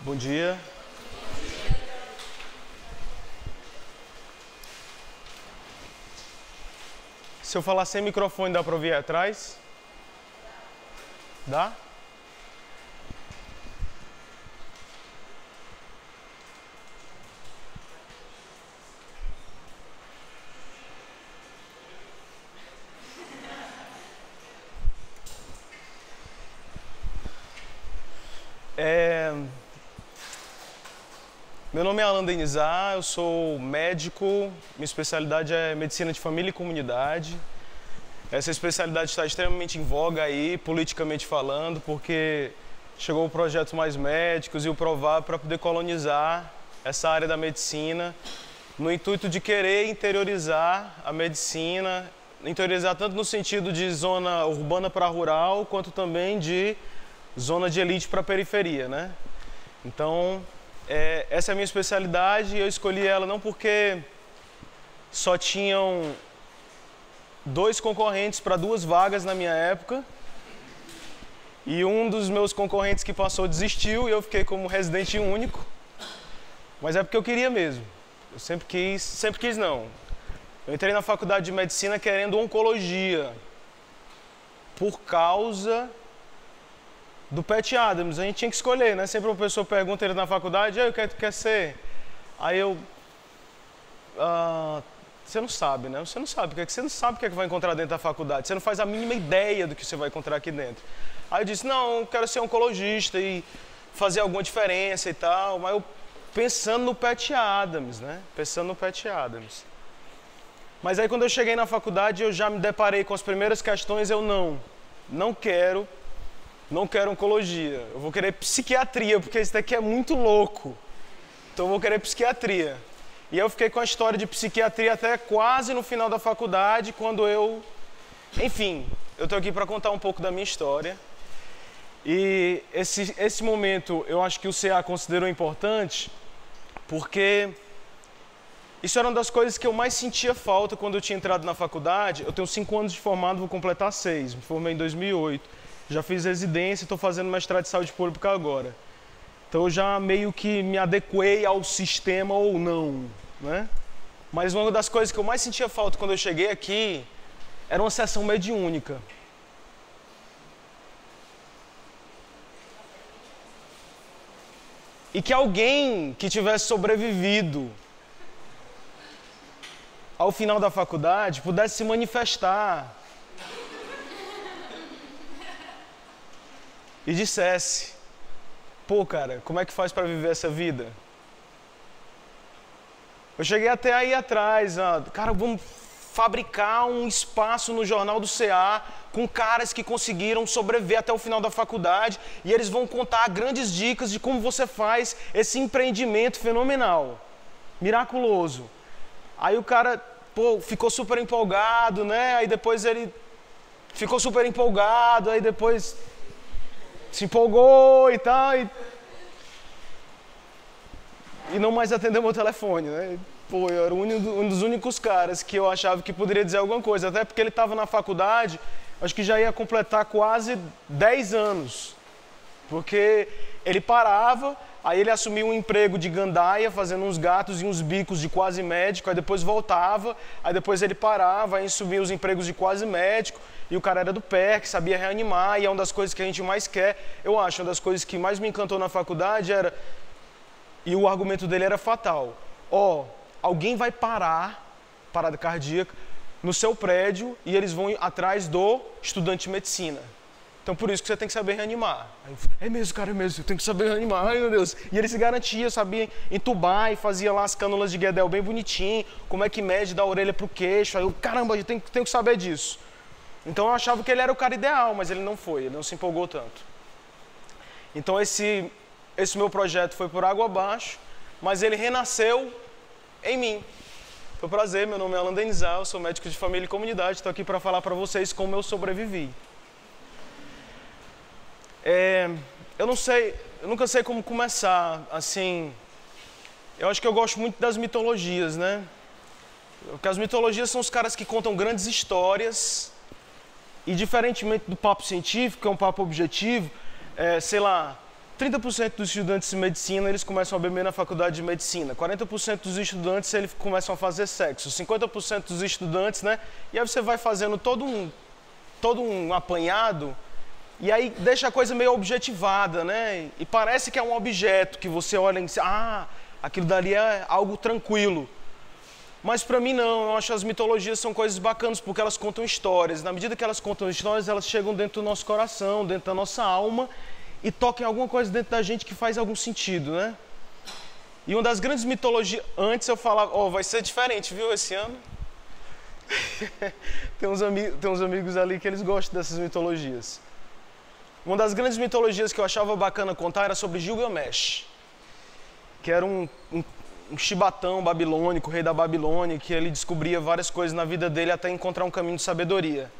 Bom dia. Se eu falar sem microfone, dá para ouvir atrás? Dá? Meu nome é Alan Denizar, eu sou médico, minha especialidade é medicina de família e comunidade. Essa especialidade está extremamente em voga aí, politicamente falando, porque chegou o projeto Mais Médicos e o Provar para poder colonizar essa área da medicina, no intuito de querer interiorizar a medicina, interiorizar tanto no sentido de zona urbana para rural, quanto também de zona de elite para periferia, né? Então, essa é a minha especialidade e eu escolhi ela não porque só tinham 2 concorrentes para 2 vagas na minha época e um dos meus concorrentes que passou desistiu e eu fiquei como residente único, mas é porque eu queria mesmo. Eu sempre quis não. Eu entrei na faculdade de medicina querendo oncologia por causa do Pat Adams. A gente tinha que escolher, né? Sempre uma pessoa pergunta ele na faculdade, o que tu quer ser? Aí eu... você não sabe, né? Você não sabe o que é que vai encontrar dentro da faculdade. Você não faz a mínima ideia do que você vai encontrar aqui dentro. Aí eu disse, não, eu quero ser oncologista e fazer alguma diferença e tal. Mas eu pensando no Pat Adams, né? Pensando no Pat Adams. Mas aí quando eu cheguei na faculdade, eu já me deparei com as primeiras questões, eu não quero oncologia, eu vou querer psiquiatria, porque isso daqui é muito louco. Então eu vou querer psiquiatria. E eu fiquei com a história de psiquiatria até quase no final da faculdade, quando eu... Enfim, eu estou aqui para contar um pouco da minha história. E esse momento eu acho que o CA considerou importante, porque isso era uma das coisas que eu mais sentia falta quando eu tinha entrado na faculdade. Eu tenho 5 anos de formado, vou completar 6, me formei em 2008. Já fiz residência e estou fazendo mestrado de saúde pública agora. Então eu já meio que me adequei ao sistema ou não, né? Mas uma das coisas que eu mais sentia falta quando eu cheguei aqui era uma sessão mediúnica. E que alguém que tivesse sobrevivido ao final da faculdade pudesse se manifestar e dissesse, pô, cara, como é que faz para viver essa vida? Eu cheguei até aí atrás, cara, vamos fabricar um espaço no Jornal do CA com caras que conseguiram sobreviver até o final da faculdade e eles vão contar grandes dicas de como você faz esse empreendimento fenomenal, miraculoso. Aí o cara, pô, ficou super empolgado, né? Aí depois ele ficou super empolgado, aí depois... se empolgou e tal, e não mais atendeu meu telefone, né? Pô, eu era um dos únicos caras que eu achava que poderia dizer alguma coisa, até porque ele estava na faculdade, acho que já ia completar quase 10 anos, porque ele parava, aí ele assumiu um emprego de gandaia, fazendo uns gatos e uns bicos de quase médico, aí depois voltava, aí depois ele parava, aí assumia os empregos de quase médico, e o cara era do PER, que sabia reanimar, e é uma das coisas que a gente mais quer. Eu acho, uma das coisas que mais me encantou na faculdade era... E o argumento dele era fatal. Alguém vai parada cardíaca, no seu prédio, e eles vão atrás do estudante de medicina. Então, por isso que você tem que saber reanimar. Aí, é mesmo, cara, é mesmo, eu tenho que saber reanimar, ai meu Deus. E ele se garantia, sabia entubar e fazia lá as cânulas de Guedel bem bonitinho, como é que mede da orelha pro queixo. Aí eu, caramba, eu tenho que saber disso. Então eu achava que ele era o cara ideal, mas ele não foi, ele não se empolgou tanto. Então esse meu projeto foi por água abaixo, mas ele renasceu em mim. Foi um prazer, meu nome é Alan Denizar, eu sou médico de família e comunidade, estou aqui para falar para vocês como eu sobrevivi. Eu nunca sei como começar, assim, eu acho que eu gosto muito das mitologias, né? Porque as mitologias são os caras que contam grandes histórias. E diferentemente do papo científico, que é um papo objetivo, sei lá, 30% dos estudantes de medicina, eles começam a beber na faculdade de medicina. 40% dos estudantes, eles começam a fazer sexo. 50% dos estudantes, né? E aí você vai fazendo todo um apanhado, e aí deixa a coisa meio objetivada, né? E parece que é um objeto que você olha e diz, aquilo dali é algo tranquilo. Mas para mim não, eu acho que as mitologias são coisas bacanas, porque elas contam histórias. Na medida que elas contam histórias, elas chegam dentro do nosso coração, dentro da nossa alma, e tocam em alguma coisa dentro da gente que faz algum sentido, né? E uma das grandes mitologias... Antes eu falava, vai ser diferente, viu, esse ano? tem uns amigos ali que eles gostam dessas mitologias. Uma das grandes mitologias que eu achava bacana contar era sobre Gilgamesh, que era um chibatão babilônico, rei da Babilônia, que ele descobria várias coisas na vida dele até encontrar um caminho de sabedoria.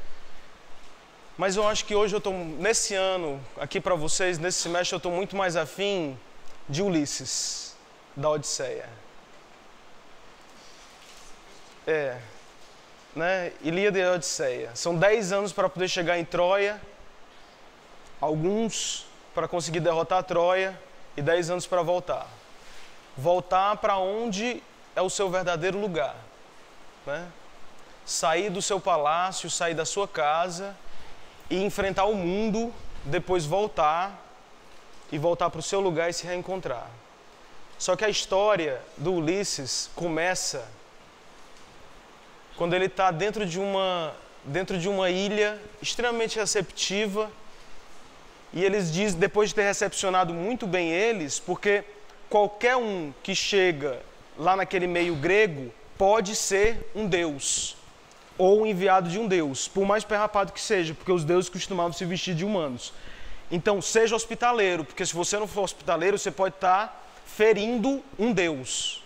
Mas eu acho que hoje eu estou, nesse ano, aqui para vocês, nesse semestre, eu estou muito mais afim de Ulisses, da Odisseia. Né? Ilíada e Odisseia. São 10 anos para poder chegar em Troia, alguns para conseguir derrotar a Troia e 10 anos para voltar. Voltar para onde é o seu verdadeiro lugar. Né? Sair do seu palácio, sair da sua casa e enfrentar o mundo, depois voltar para o seu lugar e se reencontrar. Só que a história do Ulisses começa quando ele está dentro de uma ilha extremamente receptiva, e eles dizem, depois de ter recepcionado muito bem eles, porque qualquer um que chega lá naquele meio grego pode ser um deus, ou um enviado de um deus, por mais perrapado que seja, porque os deuses costumavam se vestir de humanos. Então, seja hospitaleiro, porque se você não for hospitaleiro, você pode estar ferindo um deus.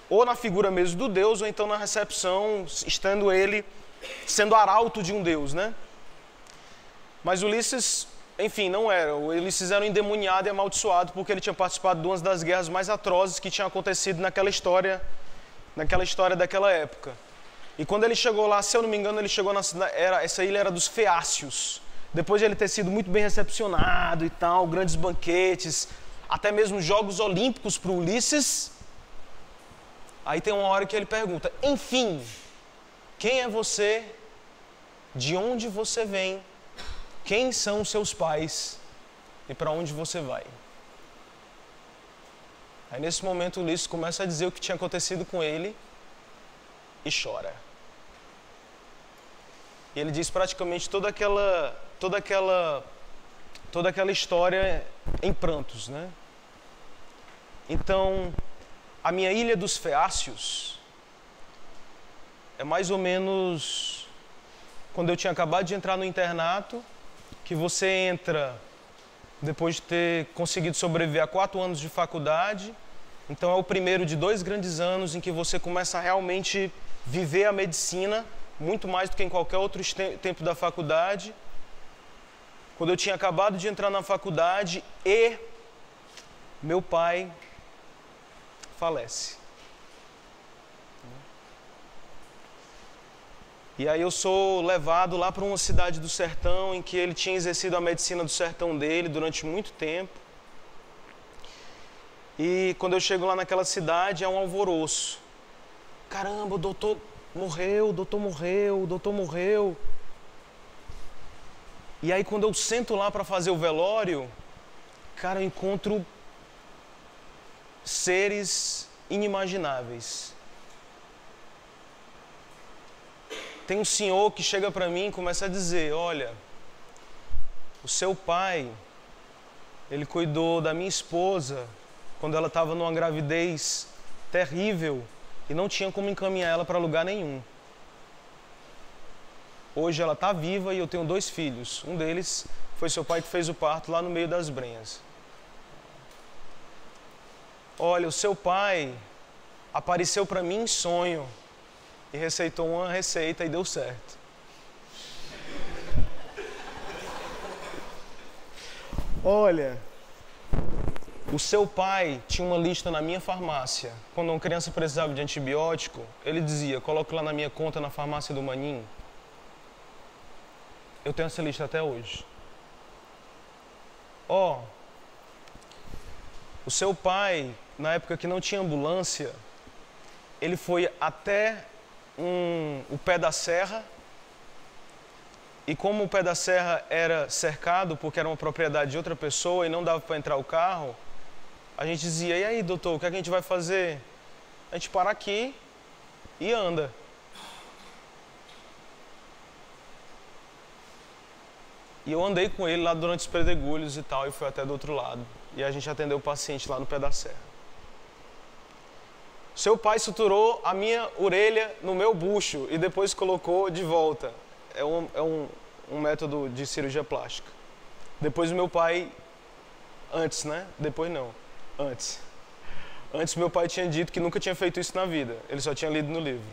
Ou na figura mesmo do deus, ou então na recepção, estando ele sendo arauto de um deus, né? Mas Ulisses, enfim, não era. O Ulisses era um endemoniado e amaldiçoado, porque ele tinha participado de uma das guerras mais atrozes que tinham acontecido naquela história daquela época. E quando ele chegou lá, se eu não me engano, ele chegou na cidade, essa ilha era dos Feácios. Depois de ele ter sido muito bem recepcionado e tal, grandes banquetes, até mesmo Jogos Olímpicos para o Ulisses. Aí tem uma hora que ele pergunta, enfim, quem é você? De onde você vem? Quem são seus pais? E para onde você vai? Aí nesse momento o Ulisses começa a dizer o que tinha acontecido com ele e chora. E ele diz praticamente toda aquela história em prantos, né? Então, a minha ilha dos Feácios é mais ou menos quando eu tinha acabado de entrar no internato, que você entra depois de ter conseguido sobreviver a 4 anos de faculdade. Então é o primeiro de 2 grandes anos em que você começa a realmente viver a medicina, muito mais do que em qualquer outro tempo da faculdade. Quando eu tinha acabado de entrar na faculdade e meu pai falece. E aí eu sou levado lá para uma cidade do sertão, em que ele tinha exercido a medicina do sertão dele durante muito tempo. E quando eu chego lá naquela cidade, é um alvoroço. Caramba, o doutor morreu, o doutor morreu, o doutor morreu. E aí quando eu sento lá para fazer o velório, cara, eu encontro seres inimagináveis. Tem um senhor que chega para mim e começa a dizer, olha, o seu pai, ele cuidou da minha esposa quando ela estava numa gravidez terrível e não tinha como encaminhar ela para lugar nenhum. Hoje ela está viva e eu tenho 2 filhos. Um deles foi seu pai que fez o parto lá no meio das Brenhas. Olha, o seu pai apareceu para mim em sonho e receitou uma receita e deu certo. Olha, o seu pai tinha uma lista na minha farmácia. Quando uma criança precisava de antibiótico, ele dizia, coloque lá na minha conta na farmácia do Maninho. Eu tenho essa lista até hoje. O seu pai, na época que não tinha ambulância, ele foi até o pé da serra, e como o pé da serra era cercado, porque era uma propriedade de outra pessoa e não dava para entrar o carro, a gente dizia, e aí, doutor, o que é que a gente vai fazer? A gente para aqui e anda. E eu andei com ele lá durante os pedregulhos e tal, e fui até do outro lado. E a gente atendeu o paciente lá no pé da serra. Seu pai suturou a minha orelha no meu bucho e depois colocou de volta. É um método de cirurgia plástica. Depois o meu pai... Antes, né? Depois não. Antes. Antes meu pai tinha dito que nunca tinha feito isso na vida. Ele só tinha lido no livro.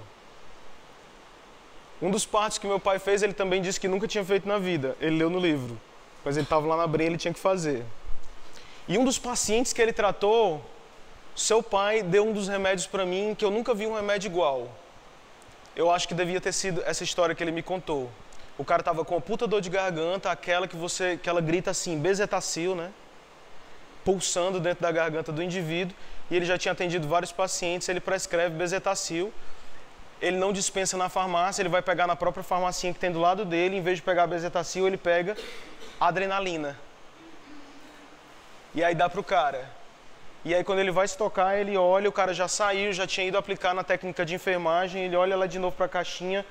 Um dos partos que meu pai fez, ele também disse que nunca tinha feito na vida. Ele leu no livro. Mas ele estava lá na breia, ele tinha que fazer. E um dos pacientes que ele tratou, seu pai deu um dos remédios para mim que eu nunca vi um remédio igual. Eu acho que devia ter sido essa história que ele me contou. O cara estava com uma puta dor de garganta, aquela que ela grita assim, bezetacil, né? Pulsando dentro da garganta do indivíduo. E ele já tinha atendido vários pacientes, ele prescreve bezetacil. Ele não dispensa na farmácia, ele vai pegar na própria farmacinha que tem do lado dele. Em vez de pegar bezetacil, ele pega adrenalina. E aí dá pro cara. E aí quando ele vai se tocar, ele olha, o cara já saiu, já tinha ido aplicar na técnica de enfermagem, ele olha lá de novo para a caixinha,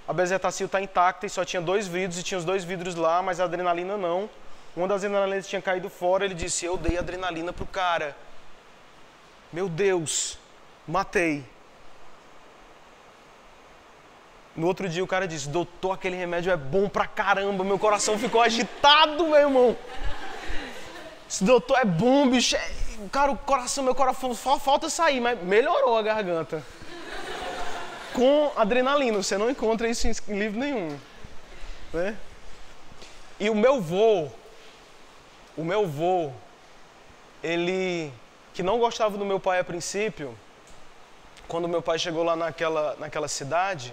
a bezetacil está intacta e só tinha 2 vidros, e tinha os 2 vidros lá, mas a adrenalina não. Uma das adrenalinas tinha caído fora, ele disse, eu dei adrenalina pro cara. Meu Deus, matei. No outro dia o cara disse, doutor, aquele remédio é bom pra caramba, meu coração ficou agitado, meu irmão. Esse doutor é bom, bicho. Cara, meu coração só falta sair, mas melhorou a garganta. Com adrenalina, você não encontra isso em livro nenhum. Né? E o meu vô, ele, que não gostava do meu pai a princípio, quando meu pai chegou lá naquela cidade,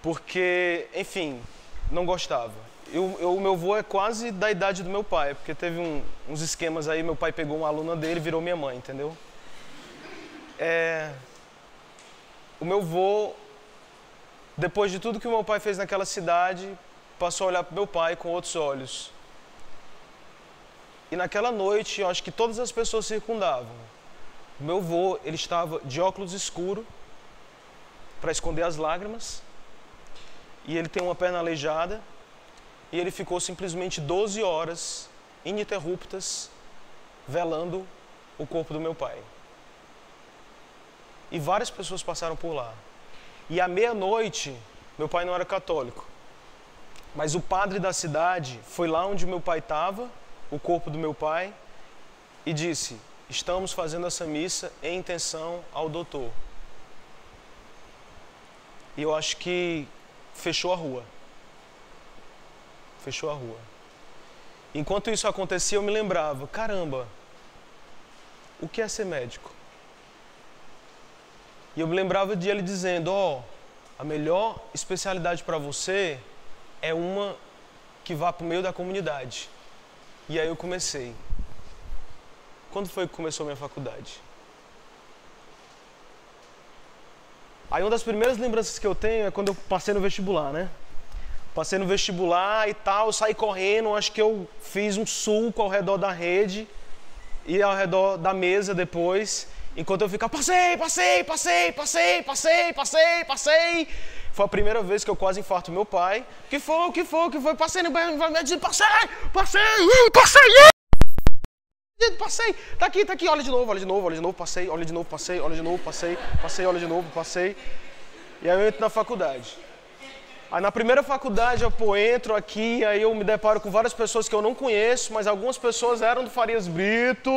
porque, enfim, não gostava. O meu vô é quase da idade do meu pai, porque teve uns esquemas aí, meu pai pegou uma aluna dele e virou minha mãe, entendeu? O meu vô, depois de tudo que o meu pai fez naquela cidade, passou a olhar para o meu pai com outros olhos. E naquela noite, eu acho que todas as pessoas circundavam. O meu vô, ele estava de óculos escuros, para esconder as lágrimas, e ele tem uma perna aleijada, e ele ficou simplesmente 12 horas ininterruptas velando o corpo do meu pai. E várias pessoas passaram por lá. E à meia-noite, meu pai não era católico, mas o padre da cidade foi lá onde meu pai estava, o corpo do meu pai, e disse, estamos fazendo essa missa em intenção ao doutor. E eu acho que fechou a rua. Fechou a rua. Enquanto isso acontecia, eu me lembrava, caramba, o que é ser médico? E eu me lembrava de ele dizendo, a melhor especialidade para você é uma que vá para o meio da comunidade. E aí eu comecei. Quando foi que começou a minha faculdade? Aí uma das primeiras lembranças que eu tenho é quando eu passei no vestibular, né? Passei no vestibular e tal, eu saí correndo, acho que eu fiz um sulco ao redor da rede e ao redor da mesa depois, enquanto eu ficava, passei. Foi a primeira vez que eu quase infarto meu pai. O que foi? Passei no banheiro, passei. Tá aqui, olha de novo, passei. E aí eu entro na faculdade. Aí na primeira faculdade eu entro aqui, aí eu me deparo com várias pessoas que eu não conheço, mas algumas pessoas eram do Farias Brito.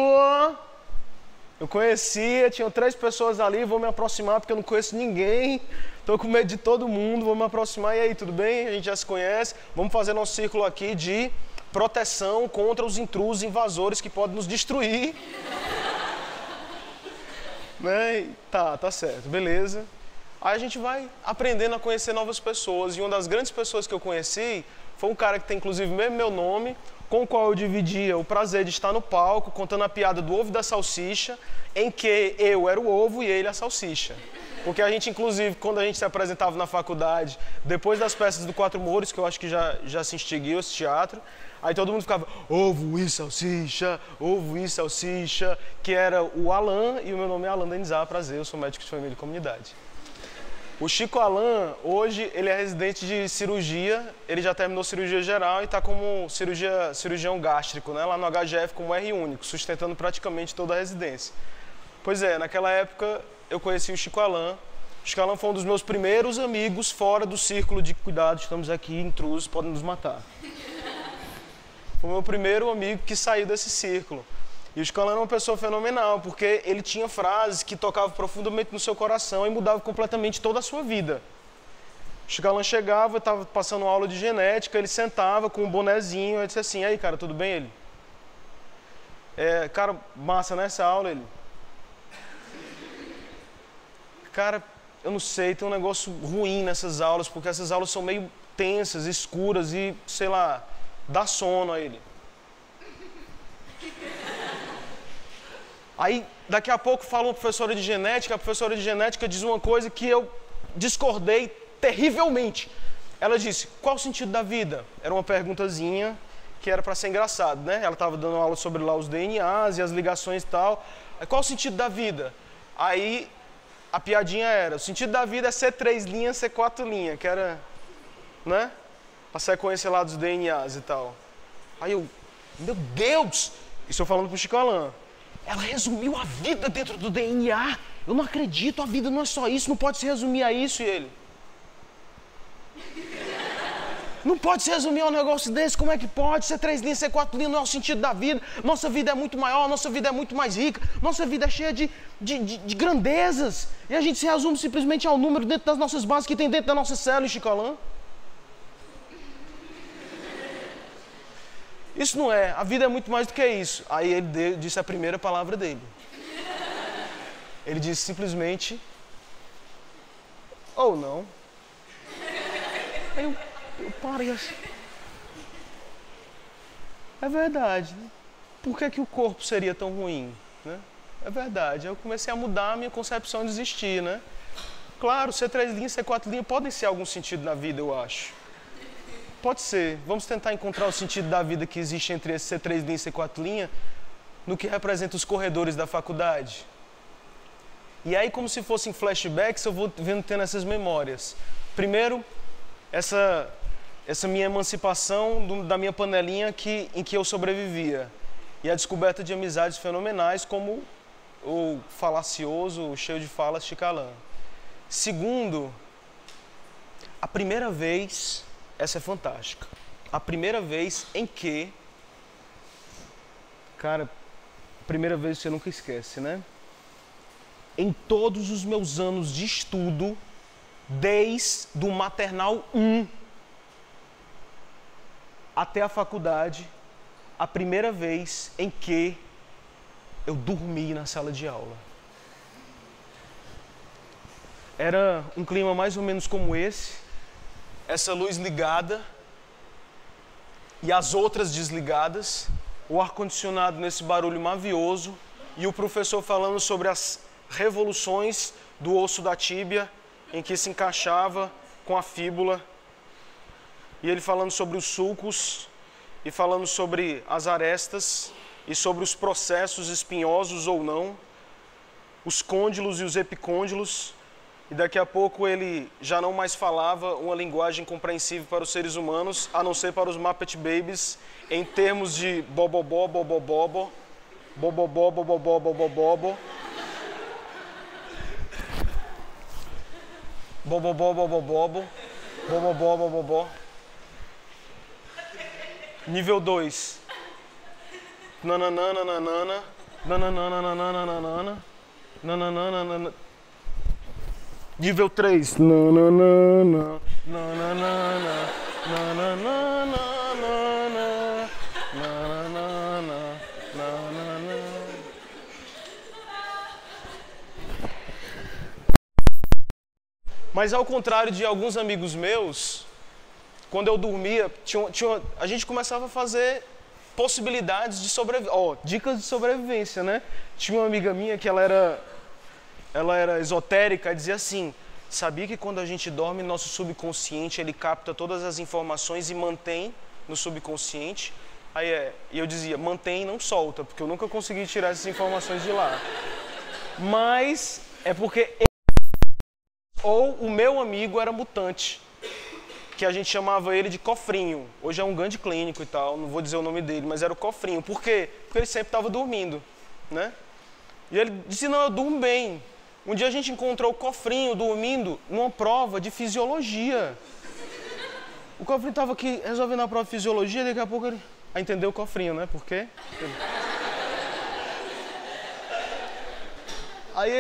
Eu conhecia, tinham 3 pessoas ali, vou me aproximar porque eu não conheço ninguém. Tô com medo de todo mundo, vou me aproximar. E aí, tudo bem? A gente já se conhece. Vamos fazer nosso círculo aqui de proteção contra os intrusos invasores que podem nos destruir. Né? Tá certo, beleza. Aí a gente vai aprendendo a conhecer novas pessoas. E uma das grandes pessoas que eu conheci foi um cara que tem inclusive mesmo meu nome, com o qual eu dividia o prazer de estar no palco, contando a piada do ovo e da salsicha, em que eu era o ovo e ele a salsicha. Porque a gente, inclusive, quando a gente se apresentava na faculdade, depois das peças do Quatro Mouros, que eu acho que já se extinguiu esse teatro, aí todo mundo ficava, ovo e salsicha, que era o Alan, e o meu nome é Alan Denizar, prazer, eu sou médico de família e comunidade. O Chico Alan, hoje, ele é residente de cirurgia, ele já terminou cirurgia geral e está como cirurgião gástrico, né, lá no HGF como R único, sustentando praticamente toda a residência. Pois é, naquela época eu conheci o Chico Alan. O Chico Alan foi um dos meus primeiros amigos fora do círculo de cuidado, estamos aqui, intrusos, podem nos matar. Foi o meu primeiro amigo que saiu desse círculo. E o Chico Alan era uma pessoa fenomenal, porque ele tinha frases que tocavam profundamente no seu coração e mudavam completamente toda a sua vida. O Chico Alan chegava, estava passando aula de genética, ele sentava com um bonezinho, eu disse assim, e aí cara, tudo bem? Ele? Cara, massa nessa aula, ele? Cara, eu não sei, tem um negócio ruim nessas aulas, porque essas aulas são meio tensas, escuras e, sei lá, dá sono a ele. Aí, daqui a pouco, fala uma professora de genética, a professora de genética diz uma coisa que eu discordei terrivelmente. Ela disse, qual o sentido da vida? Era uma perguntazinha que era para ser engraçado, né? Ela estava dando aula sobre lá os DNAs e as ligações e tal. Qual o sentido da vida? Aí, a piadinha era, o sentido da vida é ser 3 linhas, ser 4 linhas, que era, né? A sequência lá dos DNAs e tal. Aí eu, meu Deus! Isso eu falando pro Chico Alan. Ela resumiu a vida dentro do DNA. Eu não acredito, a vida não é só isso, não pode se resumir a isso. E ele? Não pode se resumir a um negócio desse, como é que pode? Ser 3 linhas, ser 4 linhas, não é o sentido da vida. Nossa vida é muito maior, nossa vida é muito mais rica, nossa vida é cheia de grandezas. E a gente se resume simplesmente ao número dentro das nossas bases que tem dentro da nossa célula, Chico Alan. Isso não é, a vida é muito mais do que isso. Aí ele disse a primeira palavra dele. Ele disse simplesmente, ou não. Aí eu parei assim. É verdade, né? Por que o corpo seria tão ruim, né? É verdade, eu comecei a mudar a minha concepção de existir, né? Claro, ser 3 linhas, ser 4 linhas podem ser algum sentido na vida, eu acho. Pode ser. Vamos tentar encontrar o sentido da vida que existe entre esse ser 3 linhas e ser 4 linhas no que representa os corredores da faculdade. E aí, como se fossem flashbacks, eu vou tendo essas memórias. Primeiro, essa minha emancipação da minha panelinha em que eu sobrevivia. E a descoberta de amizades fenomenais como o falacioso, o cheio de falas Chico Alan. Segundo, a primeira vez, essa é fantástica, a primeira vez em que, cara, a primeira vez você nunca esquece, né? Em todos os meus anos de estudo, desde o maternal 1 até a faculdade, a primeira vez em que eu dormi na sala de aula. Era um clima mais ou menos como esse, essa luz ligada e as outras desligadas, o ar-condicionado nesse barulho mavioso e o professor falando sobre as revoluções do osso da tíbia em que se encaixava com a fíbula, e ele falando sobre os sulcos e falando sobre as arestas e sobre os processos espinhosos ou não, os côndilos e os epicôndilos, e daqui a pouco ele já não mais falava uma linguagem compreensível para os seres humanos, a não ser para os Muppet Babies, em termos de bobobó, bobobobo, bobobó, bobobó, bobobobo, bobobó, bobobobo, bobobó, bobobó. Nível 2. Nananana, nanana, nananana, nananana. Nível 3. Nananana, nananana, nananana, nananana, nananana. Mas ao contrário de alguns amigos meus, quando eu dormia, a gente começava a fazer possibilidades de sobrevivência. Ó, dicas de sobrevivência, né? Tinha uma amiga minha que ela era esotérica e dizia assim: sabia que quando a gente dorme, nosso subconsciente ele capta todas as informações e mantém no subconsciente? E eu dizia, mantém e não solta, porque eu nunca consegui tirar essas informações de lá. Mas é porque ou o meu amigo era mutante, que a gente chamava ele de Cofrinho. Hoje é um grande clínico e tal, não vou dizer o nome dele, mas era o Cofrinho. Por quê? Porque ele sempre estava dormindo, né? E ele disse, não, eu durmo bem. Um dia a gente encontrou o Cofrinho dormindo numa prova de fisiologia. O Cofrinho estava aqui resolvendo a prova de fisiologia, daqui a pouco ele... Aí entendeu o Cofrinho, né? Por quê? Aí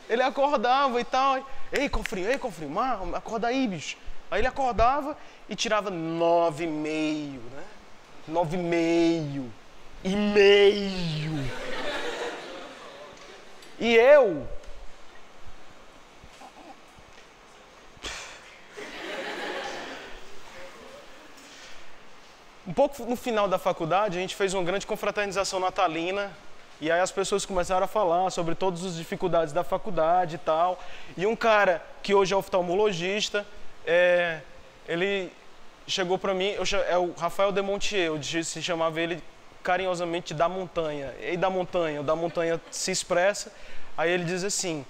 ele acordava e tal. Ei, Cofrinho, acorda aí, bicho. Aí ele acordava e tirava 9,5, né? 9,5. E meio. E eu... Um pouco no final da faculdade, a gente fez uma grande confraternização natalina. E aí as pessoas começaram a falar sobre todas as dificuldades da faculdade e tal. E um cara que hoje é oftalmologista, ele chegou para mim, é o Rafael Demontier, eu se chamava ele carinhosamente da Montanha. E da Montanha, o da Montanha se expressa. Aí ele diz assim,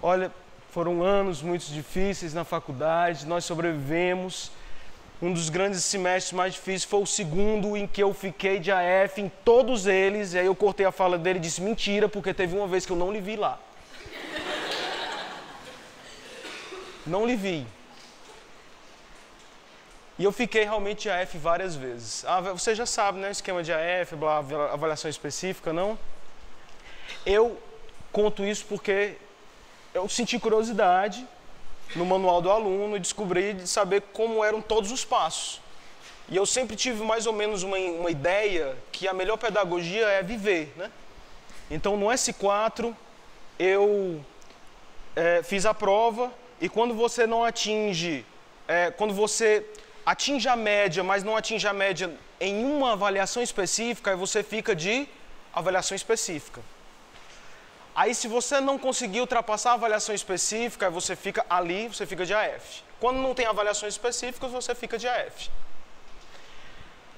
olha, foram anos muito difíceis na faculdade, nós sobrevivemos. Um dos grandes semestres mais difíceis foi o segundo em que eu fiquei de AF em todos eles. E aí eu cortei a fala dele e disse, mentira, porque teve uma vez que eu não lhe vi lá. Não lhe vi. E eu fiquei realmente de AF várias vezes. Você já sabe, né? Esquema de AF, avaliação específica, não? Eu conto isso porque eu senti curiosidade no manual do aluno e descobri de saber como eram todos os passos. E eu sempre tive mais ou menos uma ideia que a melhor pedagogia é viver, né? Então no S4 eu fiz a prova e quando você não atinge, quando você atinge a média, mas não atinge a média em uma avaliação específica, aí você fica de avaliação específica. Aí, se você não conseguir ultrapassar a avaliação específica, você fica ali, você fica de AF. Quando não tem avaliações específicas, você fica de AF.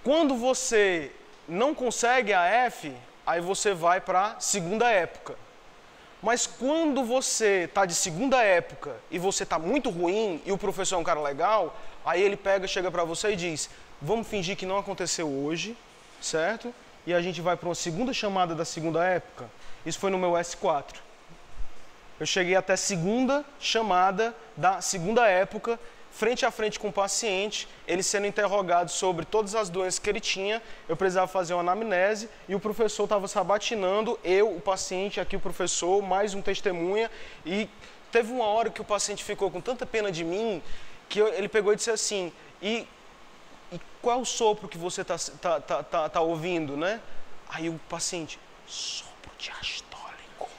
Quando você não consegue AF, aí você vai para a segunda época. Mas quando você está de segunda época e você está muito ruim e o professor é um cara legal, aí ele chega para você e diz, vamos fingir que não aconteceu hoje, certo? E a gente vai para uma segunda chamada da segunda época. Isso foi no meu S4. Eu cheguei até a segunda chamada da segunda época, frente a frente com o paciente, ele sendo interrogado sobre todas as doenças que ele tinha, eu precisava fazer uma anamnese e o professor estava sabatinando, eu, o paciente, aqui o professor, mais um testemunha, e teve uma hora que o paciente ficou com tanta pena de mim, que ele pegou e disse assim, e qual é o sopro que você tá ouvindo, né? Aí o paciente, sopro diastólico.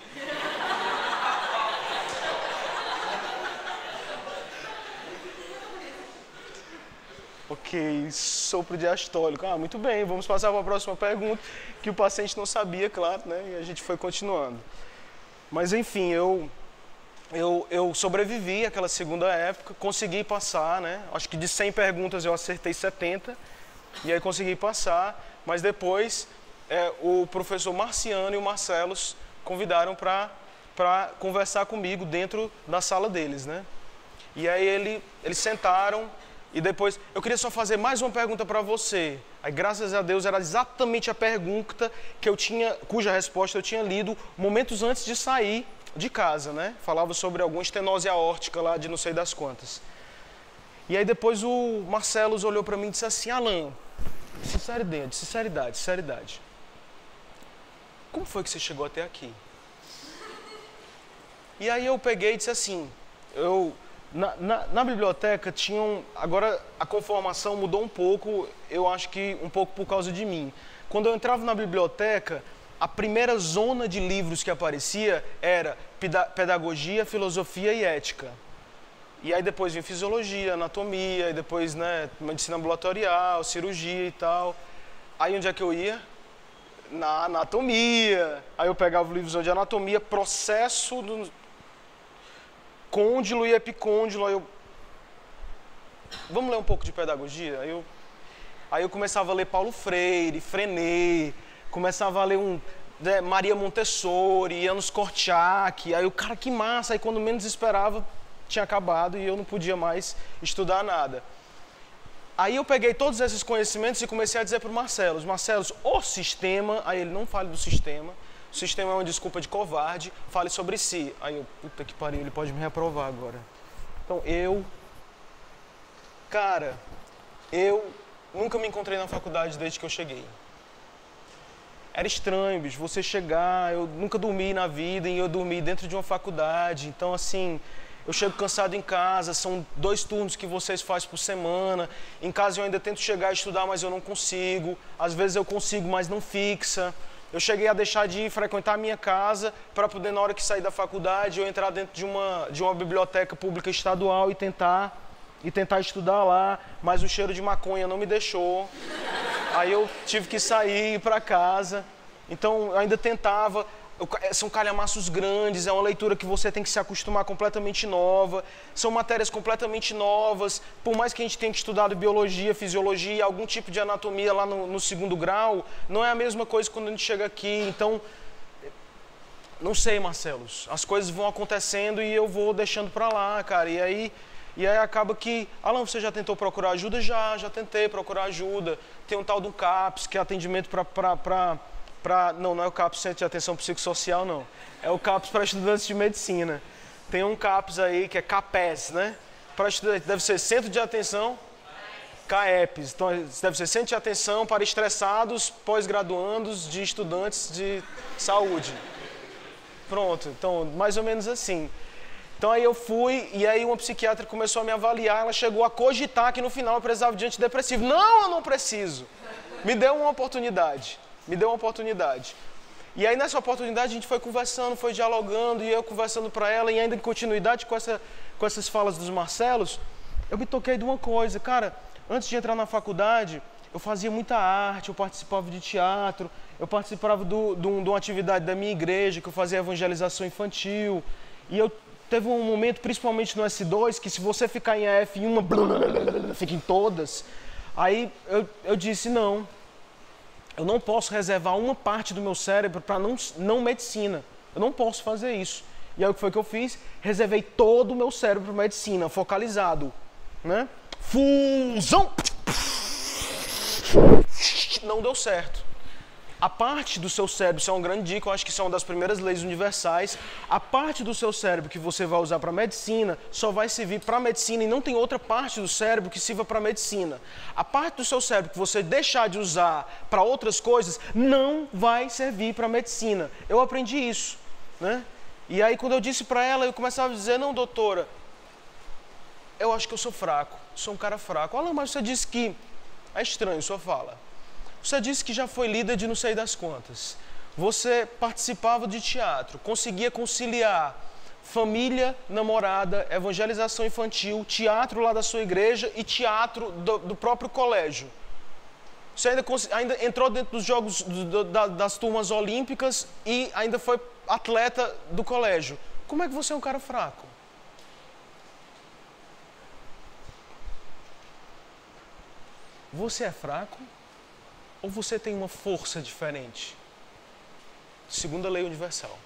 Ok, sopro diastólico. Muito bem, vamos passar para a próxima pergunta, que o paciente não sabia, claro, né? E a gente foi continuando. Mas enfim, eu sobrevivi àquela segunda época, consegui passar, né? Acho que de 100 perguntas eu acertei 70, e aí consegui passar, mas depois o professor Marciano e o Marcelos convidaram para conversar comigo dentro da sala deles, né? E aí eles sentaram e depois... Eu queria só fazer mais uma pergunta para você. Aí, graças a Deus, era exatamente a pergunta que eu tinha, cuja resposta eu tinha lido momentos antes de sair de casa, né? Falava sobre alguma estenose aórtica lá de não sei das quantas. E aí depois o Marcelos olhou para mim e disse assim, Alan, sinceridade. Como foi que você chegou até aqui? E aí eu peguei e disse assim, na biblioteca tinham, agora a conformação mudou um pouco, eu acho que um pouco por causa de mim. Quando eu entrava na biblioteca, a primeira zona de livros que aparecia era pedagogia, filosofia e ética. E aí depois vinha fisiologia, anatomia, e depois, né, medicina ambulatorial, cirurgia e tal. Aí onde é que eu ia? Na anatomia. Aí eu pegava o livro de anatomia, processo do côndilo e epicôndilo. Aí eu, vamos ler um pouco de pedagogia? Aí eu começava a ler Paulo Freire, Frenet, começava a ler Maria Montessori, Janusz Korczak. Aí o cara, que massa. Aí quando menos esperava, tinha acabado e eu não podia mais estudar nada. Aí eu peguei todos esses conhecimentos e comecei a dizer para o Marcelo, o sistema, aí ele, não fale do sistema, o sistema é uma desculpa de covarde, fale sobre si. Aí eu, puta que pariu, ele pode me reprovar agora. Então eu nunca me encontrei na faculdade desde que eu cheguei. Era estranho, bicho, você chegar, eu nunca dormi na vida e eu dormi dentro de uma faculdade, então assim... Eu chego cansado em casa, são 2 turnos que vocês fazem por semana. Em casa eu ainda tento chegar a estudar, mas eu não consigo. Às vezes eu consigo, mas não fixa. Eu cheguei a deixar de ir frequentar a minha casa para poder, na hora que sair da faculdade, eu entrar dentro de uma biblioteca pública estadual e tentar estudar lá. Mas o cheiro de maconha não me deixou. Aí eu tive que sair e ir para casa. Então eu ainda tentava... São calhamaços grandes, é uma leitura que você tem que se acostumar completamente nova, são matérias completamente novas, por mais que a gente tenha estudado biologia, fisiologia, algum tipo de anatomia lá no 2º grau, não é a mesma coisa quando a gente chega aqui, então, não sei, Marcelos, as coisas vão acontecendo e eu vou deixando pra lá, cara, e aí acaba que, Alan, você já tentou procurar ajuda? Já tentei procurar ajuda, tem um tal de um CAPS, que é atendimento não é o CAPS Centro de Atenção Psicossocial, não. É o CAPS para estudantes de medicina. Tem um CAPS aí que é CAPES, né? Para estudantes, deve ser Centro de Atenção, CAEPS. Então, deve ser Centro de Atenção para estressados, pós-graduandos de estudantes de saúde. Pronto, então, mais ou menos assim. Então, aí eu fui e aí uma psiquiatra começou a me avaliar, ela chegou a cogitar que no final eu precisava de antidepressivo. Não, eu não preciso. Me deu uma oportunidade. E aí nessa oportunidade a gente foi conversando, foi dialogando, e eu conversando para ela, e ainda em continuidade com essas falas dos Marcelos, eu me toquei de uma coisa, cara, antes de entrar na faculdade, eu fazia muita arte, eu participava de teatro, eu participava de uma atividade da minha igreja, que eu fazia evangelização infantil, e eu teve um momento, principalmente no S2, que se você ficar em AF em uma, fica em todas, aí eu disse, não, eu não posso reservar uma parte do meu cérebro para não medicina. Eu não posso fazer isso. E aí o que foi que eu fiz? Reservei todo o meu cérebro para medicina, focalizado. Né? Fusão! Não deu certo. A parte do seu cérebro, isso é uma grande dica, eu acho que isso é uma das primeiras leis universais. A parte do seu cérebro que você vai usar para medicina só vai servir para medicina e não tem outra parte do cérebro que sirva para medicina. A parte do seu cérebro que você deixar de usar para outras coisas não vai servir para medicina. Eu aprendi isso, né? E aí quando eu disse para ela, eu começava a dizer, não, doutora, eu acho que eu sou fraco, sou um cara fraco. Olha, mas você disse que... É estranho sua fala. Você disse que já foi líder de não sei das quantas. Você participava de teatro, conseguia conciliar família, namorada, evangelização infantil, teatro lá da sua igreja e teatro do próprio colégio. Você ainda entrou dentro dos jogos das turmas olímpicas e ainda foi atleta do colégio. Como é que você é um cara fraco? Você é fraco? Ou você tem uma força diferente? Segunda lei universal.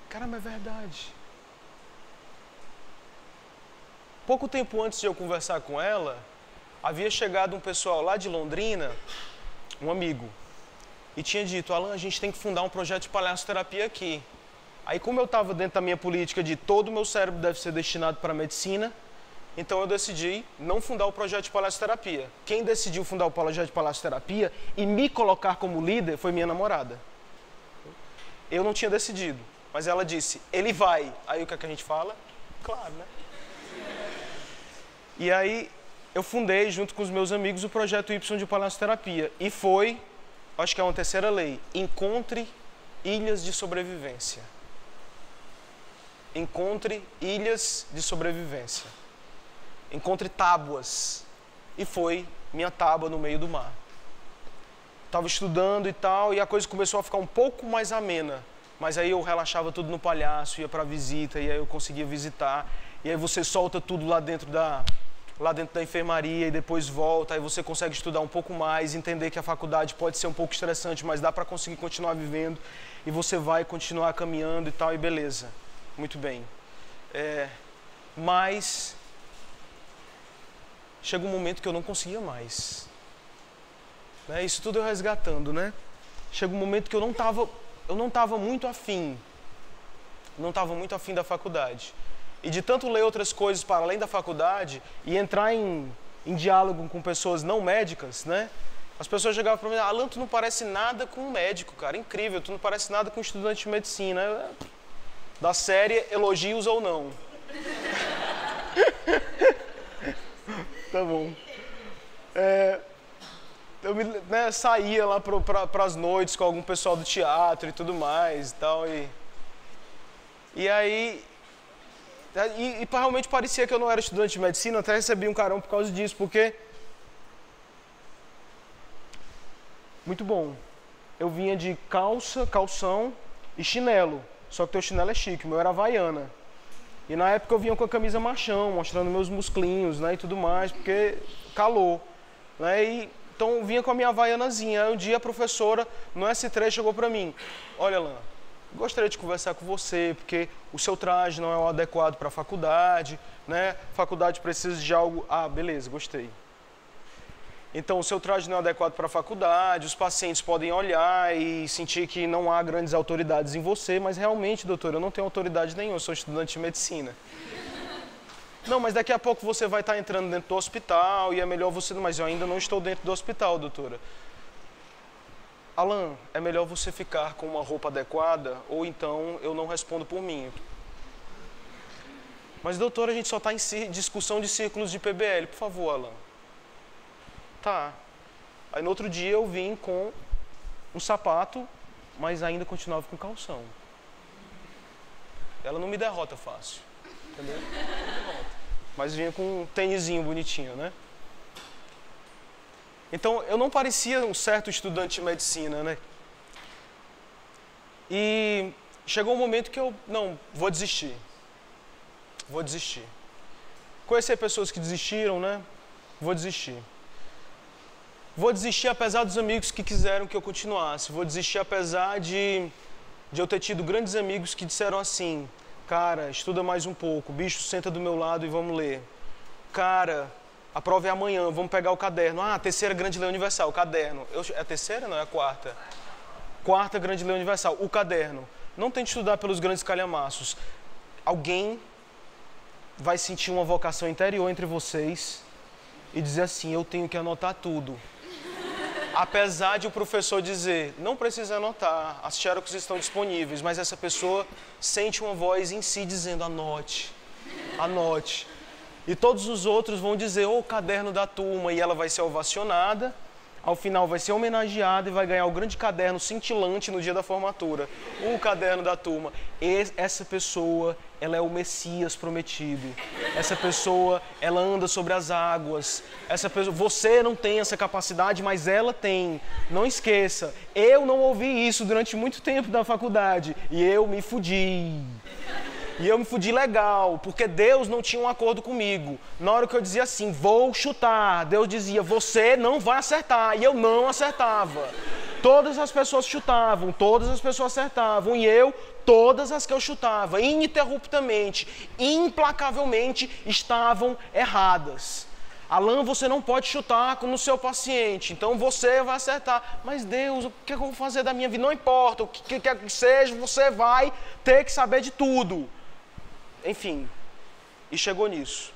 Caramba, é verdade. Pouco tempo antes de eu conversar com ela, havia chegado um pessoal lá de Londrina, um amigo, e tinha dito, Alan, a gente tem que fundar um projeto de palhaçoterapia aqui. Aí como eu estava dentro da minha política de todo o meu cérebro deve ser destinado para a medicina, então eu decidi não fundar o projeto de palhaçoterapia. Quem decidiu fundar o projeto de palhaçoterapia e me colocar como líder foi minha namorada. Eu não tinha decidido, mas ela disse, ele vai. Aí o que é que a gente fala? Claro, né? E aí eu fundei, junto com os meus amigos, o projeto Y de palhaçoterapia. E foi, acho que é uma terceira lei, encontre ilhas de sobrevivência. Encontre ilhas de sobrevivência. encontre tábuas. E foi minha tábua no meio do mar. Estava estudando e tal, e a coisa começou a ficar um pouco mais amena. Mas aí eu relaxava tudo no palhaço, ia para visita, e aí eu conseguia visitar. E aí você solta tudo lá dentro da enfermaria e depois volta, aí você consegue estudar um pouco mais, entender que a faculdade pode ser um pouco estressante, mas dá para conseguir continuar vivendo, e você vai continuar caminhando e tal, e beleza. Muito bem. Mas chega um momento que eu não conseguia mais. Isso tudo eu resgatando, né? Chega um momento que eu não estava muito afim. Não estava muito afim da faculdade. E de tanto ler outras coisas para além da faculdade e entrar em diálogo com pessoas não médicas, né? As pessoas chegavam para mim, Alan, tu não parece nada com um médico, cara, incrível, tu não parece nada com um estudante de medicina. Da série, elogios ou não. Tá bom. Eu saía lá para as noites com algum pessoal do teatro e tudo mais e tal. E aí... E realmente parecia que eu não era estudante de medicina, até recebi um carão por causa disso, porque... Muito bom. Eu vinha de calção e chinelo, só que teu chinelo é chique, o meu era Havaiana. E na época eu vinha com a camisa machão, mostrando meus musclinhos, né, e tudo mais, porque calor, né, então eu vinha com a minha Havaianazinha. Aí um dia a professora no S3 chegou para mim, olha, Alan, gostaria de conversar com você, porque o seu traje não é o adequado para a faculdade, né? A faculdade precisa de algo... Ah, beleza, gostei. Então, o seu traje não é adequado para a faculdade, os pacientes podem olhar e sentir que não há grandes autoridades em você, mas realmente, doutor, eu não tenho autoridade nenhuma, eu sou estudante de medicina. Não, mas daqui a pouco você vai estar entrando dentro do hospital e é melhor você... Mas eu ainda não estou dentro do hospital, doutora. Alan, é melhor você ficar com uma roupa adequada ou então eu não respondo por mim. Mas, doutora, a gente só está em discussão de círculos de PBL. Por favor, Alan. Tá. Aí no outro dia eu vim com um sapato, mas ainda continuava com calção. Ela não me derrota fácil. Entendeu? Não me derrota. Mas vinha com um tênisinho bonitinho, né? Então, eu não parecia um certo estudante de medicina, né? E chegou um momento que eu, não, vou desistir. Vou desistir. Conheci pessoas que desistiram, né? Vou desistir. Vou desistir apesar dos amigos que quiseram que eu continuasse. Vou desistir apesar de eu ter tido grandes amigos que disseram assim, cara, estuda mais um pouco, bicho, senta do meu lado e vamos ler. Cara... A prova é amanhã, vamos pegar o caderno. Ah, a terceira grande lei universal, o caderno. É a terceira? Não, é a quarta. Quarta grande lei universal, o caderno. Não tente estudar pelos grandes calhamaços. Alguém vai sentir uma vocação interior entre vocês e dizer assim, eu tenho que anotar tudo. Apesar de o professor dizer, não precisa anotar, as xerox estão disponíveis, mas essa pessoa sente uma voz em si dizendo, anote, anote. E todos os outros vão dizer, o caderno da turma, e ela vai ser ovacionada, ao final vai ser homenageada e vai ganhar o grande caderno cintilante no dia da formatura. O caderno da turma. Essa pessoa, ela é o Messias prometido. Essa pessoa, ela anda sobre as águas. Essa pessoa, você não tem essa capacidade, mas ela tem. Não esqueça, eu não ouvi isso durante muito tempo da faculdade e eu me fudi. E eu me fudi legal, porque Deus não tinha um acordo comigo. Na hora que eu dizia assim, vou chutar, Deus dizia, você não vai acertar. E eu não acertava. Todas as pessoas chutavam, todas as pessoas acertavam. E eu, todas as que eu chutava, ininterruptamente, implacavelmente, estavam erradas. Alan, você não pode chutar no seu paciente, então você vai acertar. Mas Deus, o que eu vou fazer da minha vida? Não importa, o que quer que seja, você vai ter que saber de tudo. Enfim, e chegou nisso.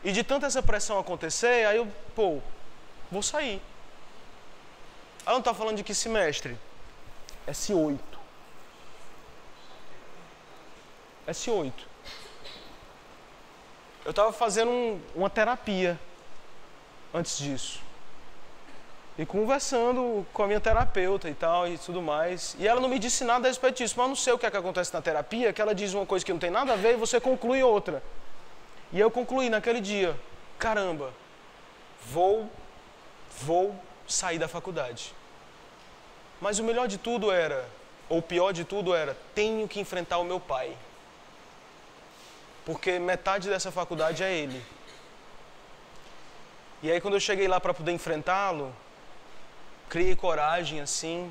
E de tanta essa pressão acontecer, aí eu, vou sair. Aí não está falando de que semestre? S8. S8. Eu estava fazendo uma terapia antes disso. E conversando com a minha terapeuta e tal, e tudo mais. E ela não me disse nada a respeito disso. Mas eu não sei o que é que acontece na terapia, que ela diz uma coisa que não tem nada a ver e você conclui outra. E eu concluí naquele dia. caramba, vou sair da faculdade. Mas o melhor de tudo era, ou o pior de tudo era, tenho que enfrentar o meu pai. Porque metade dessa faculdade é ele. E aí quando eu cheguei lá para poder enfrentá-lo, criei coragem assim,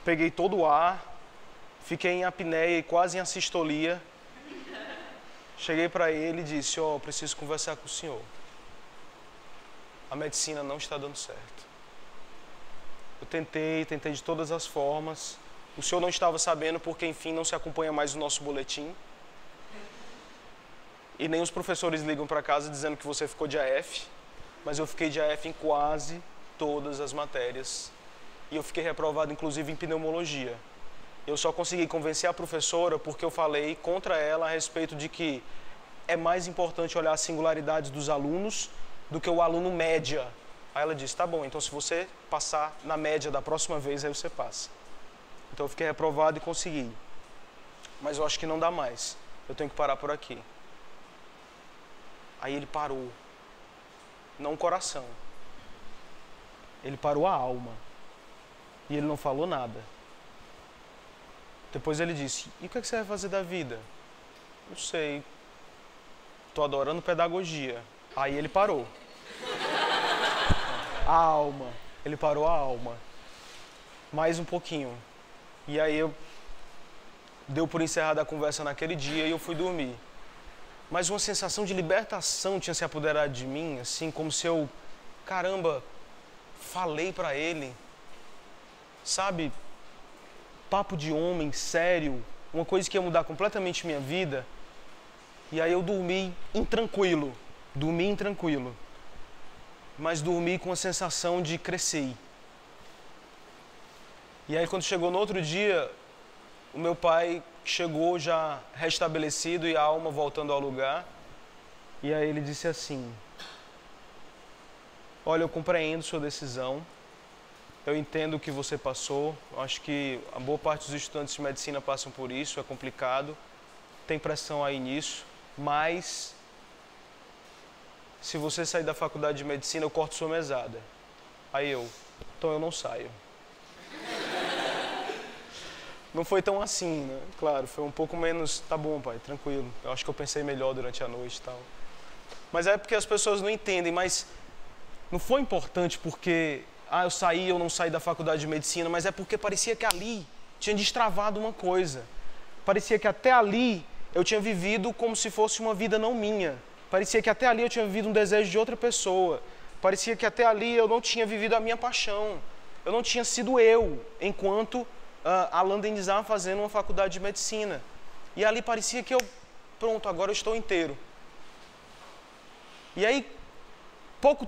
peguei todo o ar, fiquei em apneia e quase em assistolia. Cheguei para ele e disse, preciso conversar com o senhor. A medicina não está dando certo. Eu tentei de todas as formas. O senhor não estava sabendo porque, enfim, não se acompanha mais o nosso boletim. E nem os professores ligam para casa dizendo que você ficou de AF. Mas eu fiquei de AF em quase todas as matérias. E eu fiquei reprovado, inclusive, em pneumologia. Eu só consegui convencer a professora porque eu falei contra ela a respeito de que é mais importante olhar as singularidades dos alunos do que o aluno média. Aí ela disse, tá bom, então se você passar na média da próxima vez, aí você passa. Então eu fiquei reprovado e consegui. Mas eu acho que não dá mais. Eu tenho que parar por aqui. Aí ele parou. Não o coração. Ele parou a alma. E ele não falou nada. Depois ele disse, e o que você vai fazer da vida? Não sei. Estou adorando pedagogia. Aí ele parou. A alma. Ele parou a alma. Mais um pouquinho. E aí deu por encerrada a conversa naquele dia e eu fui dormir. Mas uma sensação de libertação tinha se apoderado de mim, assim, como se eu, caramba, falei para ele, sabe, papo de homem, sério, uma coisa que ia mudar completamente minha vida. E aí eu dormi intranquilo, mas dormi com a sensação de crescer. E aí quando chegou no outro dia, o meu pai chegou já restabelecido e a alma voltando ao lugar. E aí ele disse assim, olha, eu compreendo sua decisão, eu entendo o que você passou, acho que a boa parte dos estudantes de medicina passam por isso, é complicado, tem pressão aí nisso, mas se você sair da faculdade de medicina, eu corto sua mesada. Aí então eu não saio. Não foi tão assim, né? Claro, foi um pouco menos, tá bom, pai, tranquilo. Eu acho que eu pensei melhor durante a noite e tal. Mas é porque as pessoas não entendem, mas não foi importante porque, eu não saí da faculdade de medicina, mas é porque parecia que ali tinha destravado uma coisa. Parecia que até ali eu tinha vivido como se fosse uma vida não minha. Parecia que até ali eu tinha vivido um desejo de outra pessoa. Parecia que até ali eu não tinha vivido a minha paixão. Eu não tinha sido eu, enquanto Alan Denizar fazendo uma faculdade de medicina. E ali parecia que pronto, agora eu estou inteiro. E aí, poucos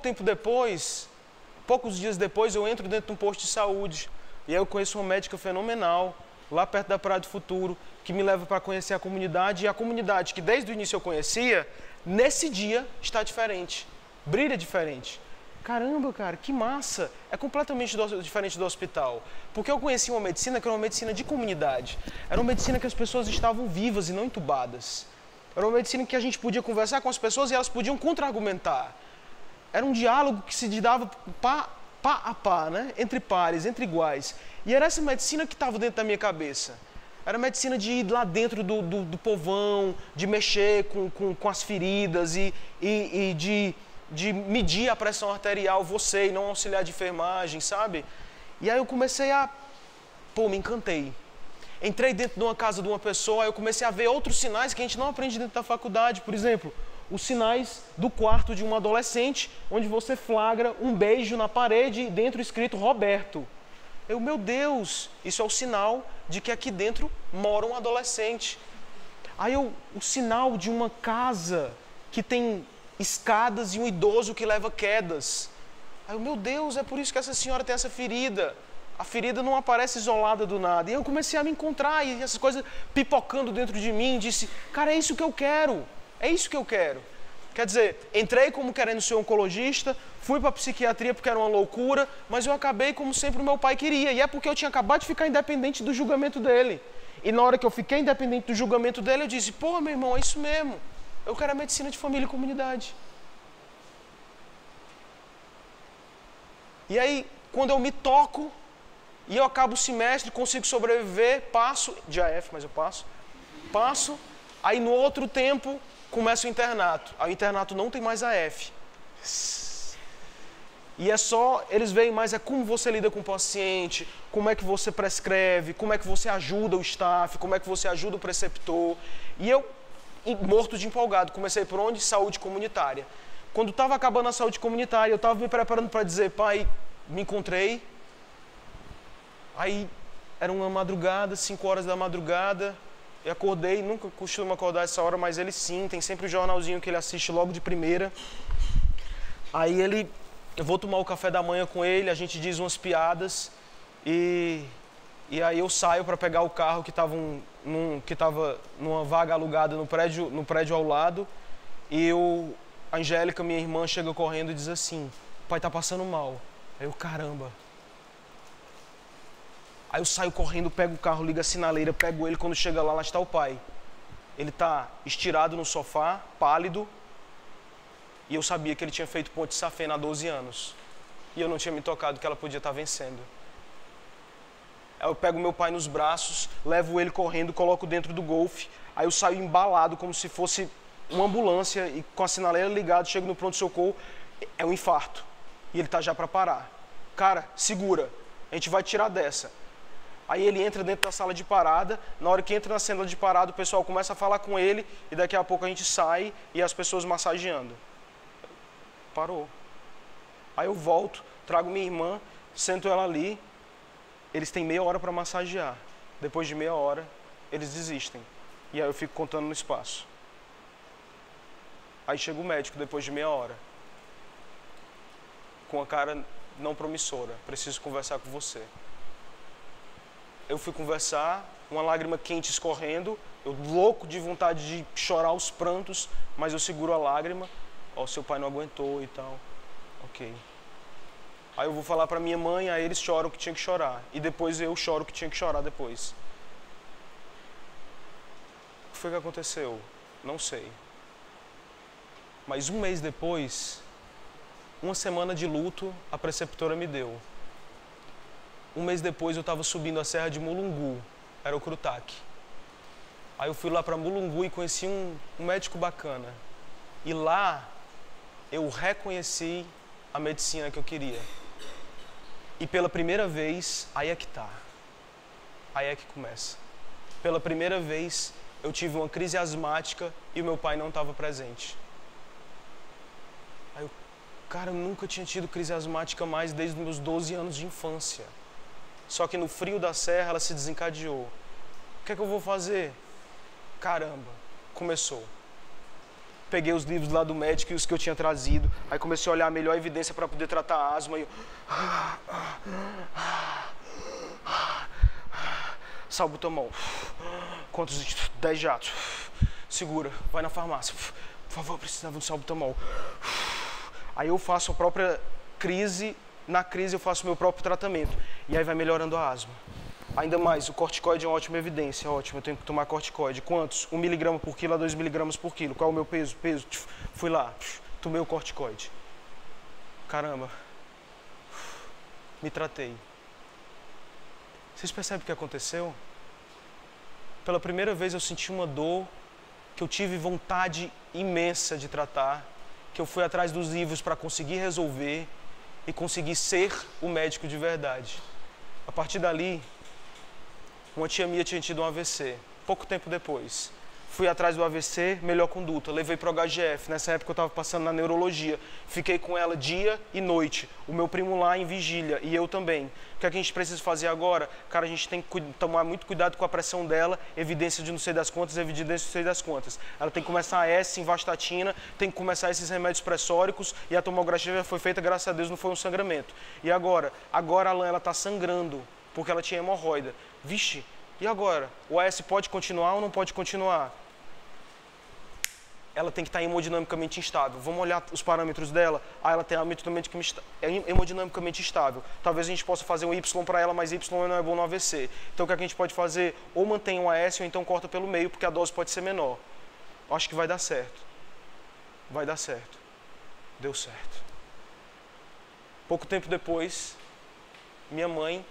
dias depois, eu entro dentro de um posto de saúde. E aí eu conheço uma médica fenomenal, lá perto da Praia do Futuro, que me leva para conhecer a comunidade. E a comunidade que desde o início eu conhecia, nesse dia está diferente, brilha diferente. Caramba, cara, que massa! É completamente diferente do hospital. Porque eu conheci uma medicina que era uma medicina de comunidade. Era uma medicina que as pessoas estavam vivas e não entubadas. Era uma medicina que a gente podia conversar com as pessoas e elas podiam contra-argumentar. Era um diálogo que se dava pá a pá, né? Entre pares, entre iguais. E era essa medicina que estava dentro da minha cabeça. Era a medicina de ir lá dentro do povão, de mexer com as feridas e de medir a pressão arterial, você e não auxiliar de enfermagem, sabe? E aí eu comecei me encantei. Entrei dentro de uma casa de uma pessoa, aí eu comecei a ver outros sinais que a gente não aprende dentro da faculdade. Por exemplo, os sinais do quarto de um adolescente, onde você flagra um beijo na parede e dentro escrito Roberto. Meu Deus, isso é o sinal de que aqui dentro mora um adolescente. Aí o sinal de uma casa que tem escadas e um idoso que leva quedas. Aí meu Deus, é por isso que essa senhora tem essa ferida. A ferida não aparece isolada do nada. E eu comecei a me encontrar e essas coisas pipocando dentro de mim. Disse, cara, é isso que eu quero. É isso que eu quero. Quer dizer, entrei como querendo ser oncologista, fui para a psiquiatria porque era uma loucura, mas eu acabei como sempre o meu pai queria. E é porque eu tinha acabado de ficar independente do julgamento dele. E na hora que eu fiquei independente do julgamento dele, eu disse, meu irmão, é isso mesmo. Eu quero a medicina de família e comunidade. E aí, quando eu me toco, e eu acabo o semestre, consigo sobreviver, passo, de AF, mas eu passo, aí no outro tempo, começa o internato. Aí o internato não tem mais AF. E é só, eles veem mais como você lida com o paciente, como é que você prescreve, como é que você ajuda o staff, como é que você ajuda o preceptor. E eu, morto de empolgado, comecei por onde? Saúde comunitária. Quando estava acabando a saúde comunitária, eu estava me preparando para dizer, pai, me encontrei. Aí era uma madrugada, 5 horas da madrugada, eu acordei, nunca costumo acordar essa hora, mas ele sim, tem sempre o jornalzinho que ele assiste logo de primeira. Aí eu vou tomar o café da manhã com ele, a gente diz umas piadas e aí eu saio para pegar o carro que estava numa vaga alugada no prédio ao lado e a Angélica, minha irmã, chega correndo e diz assim, o pai tá passando mal. Aí eu, caramba. Aí eu saio correndo, pego o carro, ligo a sinaleira, pego ele, quando chega lá está o pai. Ele está estirado no sofá, pálido, e eu sabia que ele tinha feito ponte safena há 12 anos. E eu não tinha me tocado que ela podia estar vencendo. Aí eu pego meu pai nos braços, levo ele correndo, coloco dentro do Golf, aí eu saio embalado como se fosse uma ambulância e com a sinaleira ligada, chego no pronto-socorro, é um infarto. E ele está já para parar. Cara, segura, a gente vai tirar dessa. Aí ele entra dentro da sala de parada, na hora que entra na sala de parada, o pessoal começa a falar com ele e daqui a pouco a gente sai e as pessoas massageando. Parou. Aí eu volto, trago minha irmã, sento ela ali, eles têm meia hora para massagear. Depois de meia hora, eles desistem. E aí eu fico contando no espaço. Aí chega o médico depois de meia hora, com a cara não promissora, preciso conversar com você. Eu fui conversar, uma lágrima quente escorrendo, eu louco de vontade de chorar aos prantos, mas eu seguro a lágrima. Ó, seu pai não aguentou e tal. Ok. Aí eu vou falar pra minha mãe, aí eles choram o que tinha que chorar. E depois eu choro o que tinha que chorar depois. O que foi que aconteceu? Não sei. Mas um mês depois, uma semana de luto, a preceptora me deu. Um mês depois eu estava subindo a serra de Mulungu, era o Crutac. Aí eu fui lá para Mulungu e conheci um médico bacana. E lá eu reconheci a medicina que eu queria. E pela primeira vez, aí é que tá. Aí é que começa. Pela primeira vez eu tive uma crise asmática e o meu pai não estava presente. Aí eu, cara, eu nunca tinha tido crise asmática mais desde os meus 12 anos de infância. Só que no frio da serra ela se desencadeou. O que é que eu vou fazer? Caramba, começou. Peguei os livros lá do médico e os que eu tinha trazido. Aí comecei a olhar a melhor evidência para poder tratar a asma. E eu... Salbutamol. Quantos? 10 jatos. Segura, vai na farmácia. Por favor, eu precisava de um salbutamol. Aí eu faço a própria crise. Na crise eu faço o meu próprio tratamento. E aí vai melhorando a asma. Ainda mais, o corticoide é uma ótima evidência. Ótimo, eu tenho que tomar corticoide. Quantos? 1 mg por quilo a 2 mg por quilo. Qual é o meu peso? Fui lá, tomei o corticoide. Caramba. Me tratei. Vocês percebem o que aconteceu? Pela primeira vez eu senti uma dor que eu tive vontade imensa de tratar, que eu fui atrás dos livros para conseguir resolver e conseguir ser o médico de verdade. A partir dali, uma tia minha tinha tido um AVC, pouco tempo depois. Fui atrás do AVC, melhor conduta, levei para o HGF. Nessa época eu estava passando na neurologia. Fiquei com ela dia e noite. O meu primo lá em vigília e eu também. O que é que a gente precisa fazer agora? Cara, a gente tem que tomar muito cuidado com a pressão dela, evidência de não sei das quantas, evidência de não sei das quantas. Ela tem que começar a S em vastatina, tem que começar esses remédios pressóricos e a tomografia já foi feita, graças a Deus não foi um sangramento. E agora? Agora a Alan, ela está sangrando porque ela tinha hemorroida. Vixe, e agora? O AS pode continuar ou não pode continuar? Ela tem que estar hemodinamicamente instável. Vamos olhar os parâmetros dela. Ah, ela tem hemodinamicamente estável. Talvez a gente possa fazer um Y para ela, mas Y não é bom no AVC. Então o que a gente pode fazer? Ou mantém um AS ou então corta pelo meio, porque a dose pode ser menor. Acho que vai dar certo. Vai dar certo. Deu certo. Pouco tempo depois, minha mãe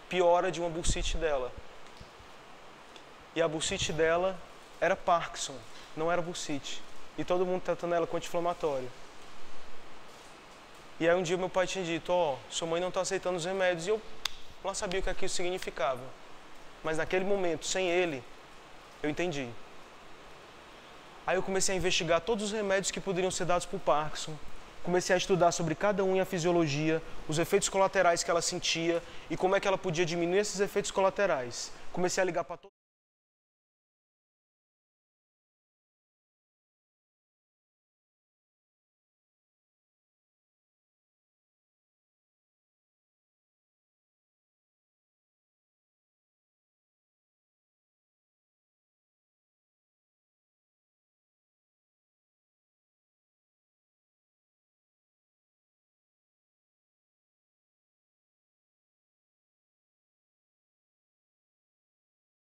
piora de uma bursite dela. E a bursite dela era Parkinson, não era bursite. E todo mundo tratando ela com anti-inflamatório. E aí um dia meu pai tinha dito, sua mãe não está aceitando os remédios. E eu não sabia o que aquilo significava. Mas naquele momento, sem ele, eu entendi. Aí eu comecei a investigar todos os remédios que poderiam ser dados por Parkinson. Comecei a estudar sobre cada um e a fisiologia, os efeitos colaterais que ela sentia e como é que ela podia diminuir esses efeitos colaterais. Comecei a ligar para